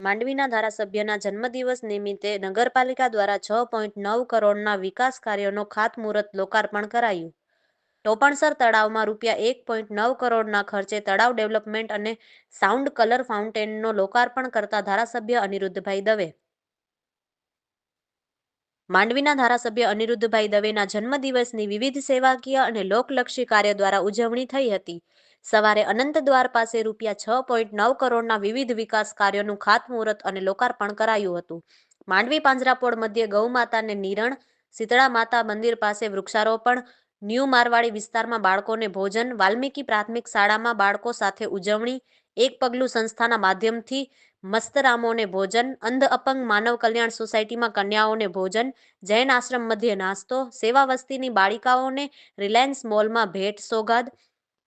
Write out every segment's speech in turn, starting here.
માંડવીના ધારાસભ્યના જન્મદિવસ નિમિત્તે નગરપાલિકા દ્વારા 6.9 કરોડના વિકાસ કાર્યોનો ખાતમુહૂર્ત લોકાર્પણ કરાયું. ટોપણસર તળાવમાં રૂપિયા 1.9 કરોડના ખર્ચે તળાવ ડેવલપમેન્ટ અને સાઉન્ડ કલર ફાઉન્ટેનનો લોકાર્પણ કરતા ધારાસભ્ય અનિરુદ્ધભાઈ દવે. માંડવીના ધારાસભ્ય અનિરુદ્ધભાઈ દવેના જન્મદિવસની વિવિધ સેવાકીય અને લોકલક્ષી કાર્ય દ્વારા ઉજવણી થઈ હતી. સવારે અનંત દ્વાર પાસે રૂપિયા 6.9 કરોડના વિવિધ વિકાસ કાર્યોનું ખાતમુહૂર્ત અને લોકાર્પણ કરાયું હતું. માંડવી પાંજરાપોળ મધ્યે ગૌમાતાને નિરણ, શીતળા માતા મંદિર પાસે વૃક્ષારોપણ, ન્યૂ મારવાડી વિસ્તારમાં બાળકોને ભોજન, વાલ્મીકી પ્રાથમિક શાળામાં બાળકો સાથે ઉજવણી, એક પગલું સંસ્થાના માધ્યમથી મસ્તરામોને ભોજન, અંધ અપંગ માનવ કલ્યાણ સોસાયટીમાં કન્યાઓને ભોજન, જૈન આશ્રમ મધ્યે નાસ્તો, સેવા વસ્તીની બાળિકાઓને રિલાયન્સ મોલમાં ભેટ સોગાદ,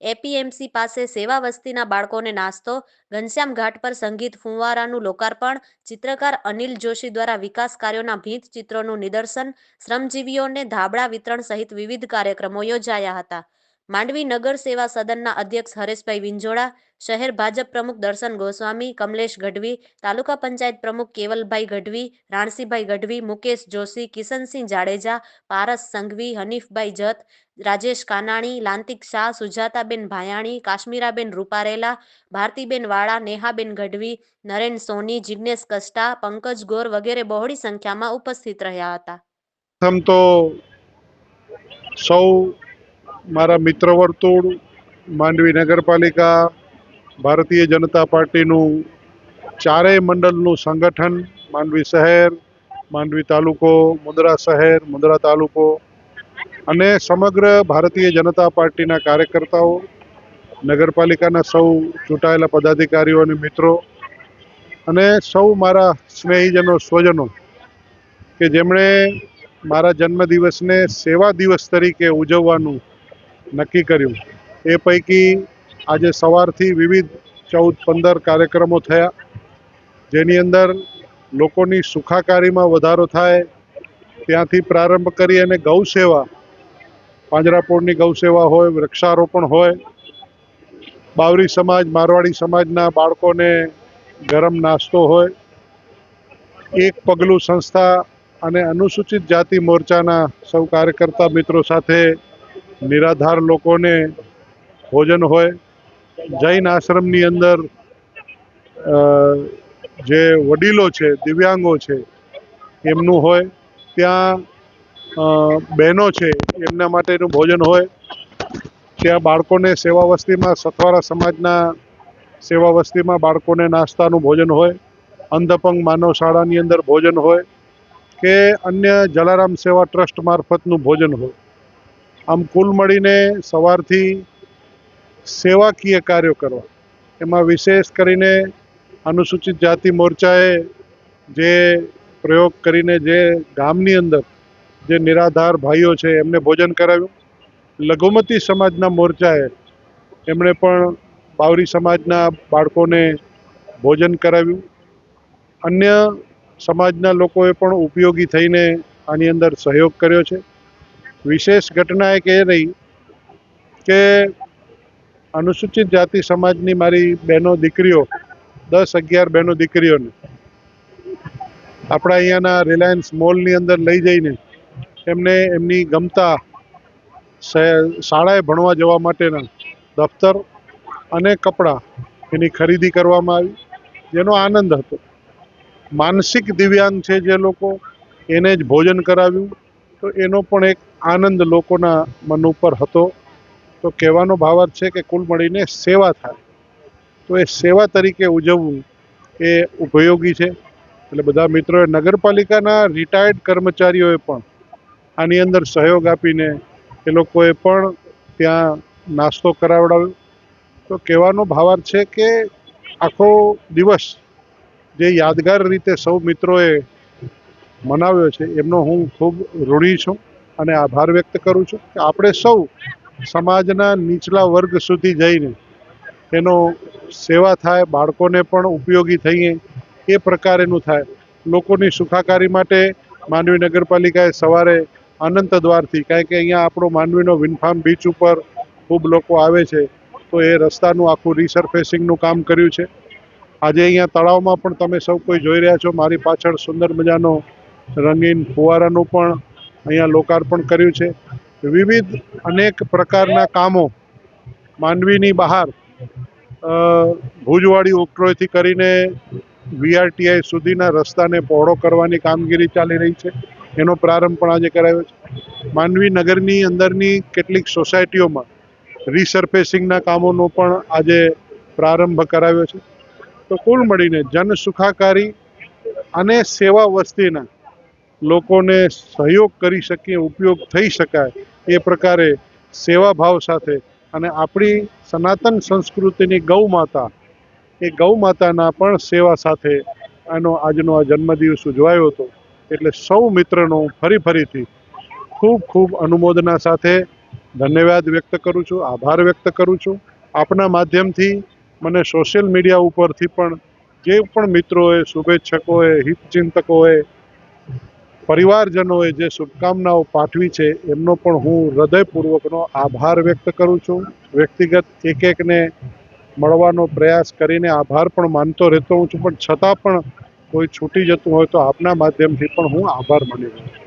એપીએમસી પાસે સેવા વસ્તીના બાળકોને નાસ્તો, ઘનશ્યામ ઘાટ પર સંગીત ફુંવારાનું લોકાર્પણ, ચિત્રકાર અનિલ જોશી દ્વારા વિકાસ કાર્યોના ભીંત ચિત્રોનું નિદર્શન, શ્રમજીવીઓને ધાબળા વિતરણ સહિત વિવિધ કાર્યક્રમો યોજાયા હતા. માંડવી નગર સેવા સદનના અધ્યક્ષ હરેશભાઈ વિંજોડા, શહેર ભાજપ પ્રમુખ દર્શન ગોસ્વામી, કમલેશ ગઢવી, તાલુકા પંચાયત પ્રમુખ કેવલભાઈ ગઢવી, રાણસીભાઈ ગઢવી, મુકેશ જોશી, કિશનસિંહ જાડેજા, પારસ સંઘવી, હનીફભાઈ જત, રાજેશ કાનાણી, લાંતિક શાહ, સુજાતાબેન ભાયાણી, કાશ્મીરાબેન રૂપારેલા, ભારતીબેન વાળા, નેહાબેન ગઢવી, નરેન સોની, જિગ્નેશ કસ્ટા, પંકજ ગોર વગેરે બહોળી સંખ્યામાં ઉપસ્થિત રહ્યા હતા. પ્રથમ તો સૌ મારા મિત્ર વર્તુળ, માંડવી નગરપાલિકા, ભારતીય જનતા પાર્ટીનું ચારેય મંડળનું સંગઠન, માંડવી શહેર, માંડવી તાલુકો, મુંદ્રા શહેર, મુંદ્રા તાલુકો અને સમગ્ર ભારતીય જનતા પાર્ટીના કાર્યકર્તાઓ, નગરપાલિકાના સૌ ચૂંટાયેલા પદાધિકારીઓ અને મિત્રો અને સૌ મારા સ્નેહીજનો, સ્વજનો કે જેમણે મારા જન્મદિવસને સેવા દિવસ તરીકે ઉજવવાનું નક્કી કર્યું. એ પૈકી આજે સવારથી વિવિધ 14-15 કાર્યક્રમો થયા, જેની અંદર લોકોની સુખાકારીમાં વધારો થાય ત્યાંથી પ્રારંભ કરી અને ગૌ સેવા, પાંજરાપોળની ગૌ સેવા હોય, વૃક્ષારોપણ હોય, બાવરી સમાજ, મારવાડી સમાજના બાળકોને ગરમ નાસ્તો હોય, એક પગલું સંસ્થા અને અનુસૂચિત જાતિ મોરચાના સૌ કાર્યકર્તા મિત્રો સાથે નિરાધાર લોકોને ભોજન હોય, જૈન આશ્રમની અંદર જે વડીલો છે, દિવ્યાંગો છે એમનું હોય, ત્યાં બહેનો છે એમના માટેનું ભોજન હોય, ત્યાં બાળકોને સેવા વસ્તીમાં સથવારા સમાજના સેવા વસ્તીમાં બાળકોને નાસ્તાનું ભોજન હોય, અંધ અપંગ માનવ શાળાની અંદર ભોજન હોય કે અન્ય જલારામ સેવા ટ્રસ્ટ મારફતનું ભોજન હોય. આમ કુલ મળીને સવારથી સેવાકીય કાર્યો કરવા, એમાં વિશેષ કરીને અનુસૂચિત જાતિ મોરચાએ જે પ્રયોગ કરીને જે ગામની અંદર જે નિરાધાર ભાઈઓ છે એમને ભોજન કરાવ્યું. લઘુમતી સમાજના મોરચાએ એમણે પણ બાવરી સમાજના બાળકોને ભોજન કરાવ્યું. અન્ય સમાજના લોકોએ પણ ઉપયોગી થઈને આની અંદર સહયોગ કર્યો છે. વિશેષ ઘટના એક એ રહી કે અનુસૂચિત જાતિ સમાજની મારી બહેનો દીકરીઓ, 10-11 બહેનો દીકરીઓને આપણા અહીંયાના રિલાયન્સ મોલની અંદર લઈ જઈને એમને એમની ગમતા શાળાએ ભણવા જવા માટેના દફતર અને કપડાં એની ખરીદી કરવામાં આવી, જેનો આનંદ હતો. માનસિક દિવ્યાંગ છે જે લોકો, એને જ ભોજન કરાવ્યું, તો એનો પણ એક આનંદ લોકોના મન ઉપર હતો. તો કહેવાનો ભાવાર્થ છે કે કુલ મળીને સેવા થાય, તો એ સેવા તરીકે ઉજવવું એ ઉપયોગી છે. એટલે બધા મિત્રોએ, નગરપાલિકાના રિટાયર્ડ કર્મચારીઓએ પણ આની અંદર સહયોગ આપીને એ લોકોએ પણ ત્યાં નાસ્તો કરાવડાવ્યો. તો કહેવાનો ભાવાર્થ છે કે આખો દિવસ જે યાદગાર રીતે સૌ મિત્રોએ મનાવ્યો છે એમનો હું ખૂબ ઋણી છું અને આભાર વ્યક્ત કરું છું કે આપણે સૌ સમાજના નીચલા વર્ગ સુધી જઈને એનો સેવા થાય, બાળકોને પણ ઉપયોગી થઈએ એ પ્રકારેનું થાય. લોકોની સુખાકારી માટે માંડવી નગરપાલિકાએ સવારે અનંત દ્વારથી, કારણ કે અહીંયા આપણો માંડવીનો વિનફાર્મ બીચ ઉપર ખૂબ લોકો આવે છે, તો એ રસ્તાનું આખું રિસર્ફેસિંગનું કામ કર્યું છે. આજે અહીંયા તળાવમાં પણ તમે સૌ કોઈ જોઈ રહ્યા છો, મારી પાછળ સુંદર મજાનો રંગીન ફુવારાનું પણ અહીંયા લોકાર્પણ કર્યું છે. વિવિધ અનેક પ્રકારના કામો માંડવીની બહાર ભુજવાડી ઓક્ટ્રોયથી કરીને VRTI સુધીના રસ્તાને પહોળો કરવાની કામગીરી ચાલી રહી છે. એનો પ્રારંભ પણ આજે કરાયો છે. માંડવી નગરની અંદરની કેટલીક સોસાયટીઓમાં રીસર્ફેસિંગના કામોનો પણ આજે પ્રારંભ કરાવ્યો છે. તો કુલ મળીને જન સુખાકારી અને સેવા વસ્તીના લોકોને સહયોગ કરી શકીએ, ઉપયોગ થઈ શકાય એ પ્રકારે સેવાભાવ સાથે અને આપણી સનાતન સંસ્કૃતિની ગૌ માતાના પણ સેવા સાથે આજનો આ જન્મદિવસ ઉજવાયો હતો. એટલે સૌ મિત્રનો ફરીથી ખૂબ ખૂબ અનુમોદના સાથે ધન્યવાદ વ્યક્ત કરું છું, આભાર વ્યક્ત કરું છું. આપના માધ્યમથી મને સોશિયલ મીડિયા ઉપરથી પણ જે પણ મિત્રોએ, શુભેચ્છકોએ, હિતચિંતકોએ, પરિવારજનોએ જે શુભકામનાઓ પાઠવી છે એમનો પણ હું હૃદયપૂર્વકનો આભાર વ્યક્ત કરું છું. વ્યક્તિગત એકને મળવાનો પ્રયાસ કરીને આભાર પણ માનતો રહેતો હું છું, પણ છતાં પણ કોઈ છૂટી જતું હોય તો આપના માધ્યમથી પણ હું આભાર માની રહ્યો છું.